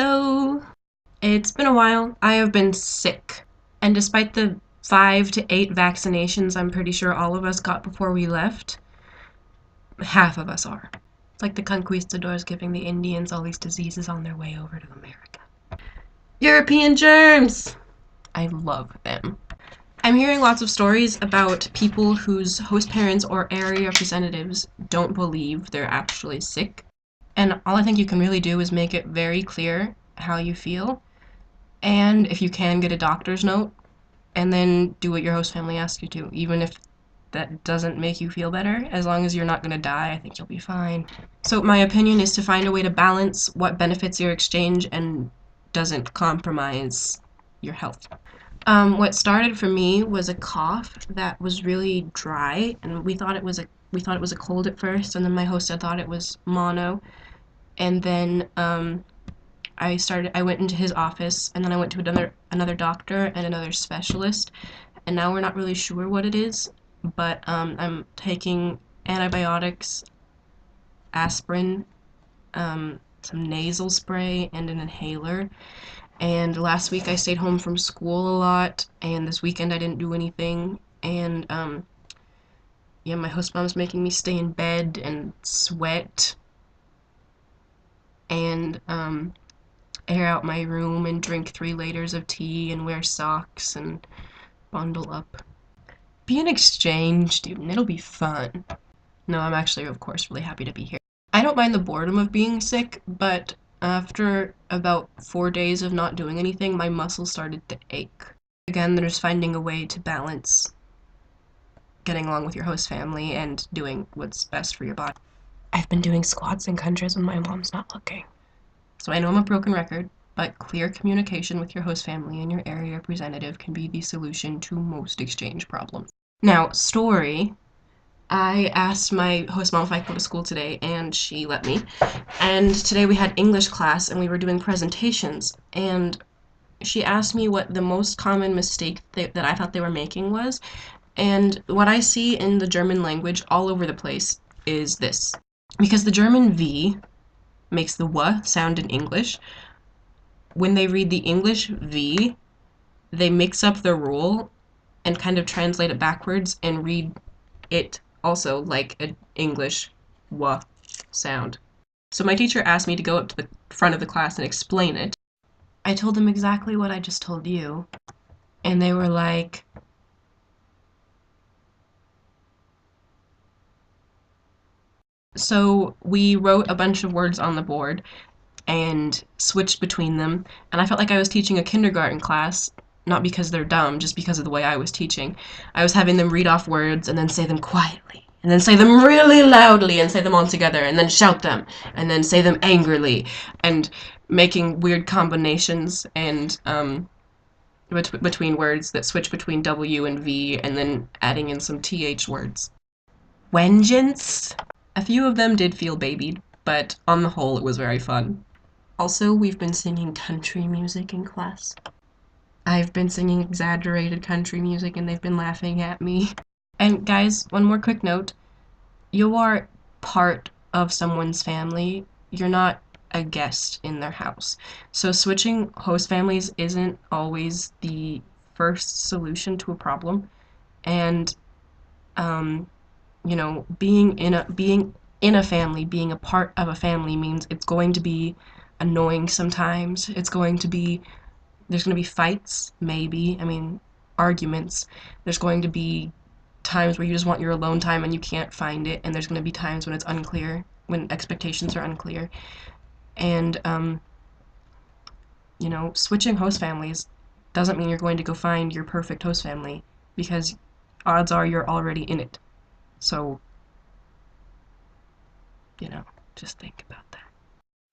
Hello! It's been a while. I have been sick. And despite the 5 to 8 vaccinations I'm pretty sure all of us got before we left, half of us are. It's like the conquistadors giving the Indians all these diseases on their way over to America. European germs! I love them. I'm hearing lots of stories about people whose host parents or area representatives don't believe they're actually sick. And all I think you can really do is make it very clear how you feel. And if you can, get a doctor's note, and then do what your host family asks you to, even if that doesn't make you feel better. As long as you're not gonna die, I think you'll be fine. So my opinion is to find a way to balance what benefits your exchange and doesn't compromise your health. What started for me was a cough that was really dry, and we thought it was a cold at first, and then my host had thought it was mono, and then I went into his office, and then I went to another doctor and another specialist, and now we're not really sure what it is, but I'm taking antibiotics, aspirin, some nasal spray, and an inhaler. And last week I stayed home from school a lot, and this weekend I didn't do anything, and yeah, my host mom's making me stay in bed and sweat, and air out my room and drink 3 liters of tea and wear socks and bundle up. Be an exchange student, it'll be fun. No, I'm actually, of course, really happy to be here. I don't mind the boredom of being sick, but after about 4 days of not doing anything, my muscles started to ache. Again, there's finding a way to balance getting along with your host family and doing what's best for your body. I've been doing squats and crunches when my mom's not looking. So I know I'm a broken record, but clear communication with your host family and your area representative can be the solution to most exchange problems. Now, story. I asked my host mom if I could go to school today, and she let me. And today we had English class, and we were doing presentations, and she asked me what the most common mistake that I thought they were making was, and what I see in the German language all over the place is this. Because the German V makes the W sound in English, when they read the English V, they mix up the rule and kind of translate it backwards and read it also like an English W sound. So my teacher asked me to go up to the front of the class and explain it. I told them exactly what I just told you, and they were like, so we wrote a bunch of words on the board and switched between them, and I felt like I was teaching a kindergarten class, not because they're dumb, just because of the way I was teaching. I was having them read off words and then say them quietly, and then say them really loudly and say them all together, and then shout them, and then say them angrily, and making weird combinations and between words that switch between W and V, and then adding in some TH words. Vengeance? A few of them did feel babied, but on the whole it was very fun. Also, we've been singing country music in class. I've been singing exaggerated country music and they've been laughing at me. And guys, one more quick note. You are part of someone's family. You're not a guest in their house. So switching host families isn't always the first solution to a problem. And you know, being in a family, being a part of a family means it's going to be annoying sometimes. There's going to be fights, maybe. I mean, arguments. There's going to be times where you just want your alone time and you can't find it, and there's going to be times when it's unclear, when expectations are unclear. And you know, switching host families doesn't mean you're going to go find your perfect host family, because odds are you're already in it. So, you know, just think about that.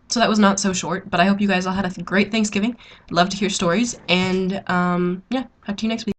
So that was not so short, but I hope you guys all had a great Thanksgiving. Love to hear stories, and yeah, talk to you next week.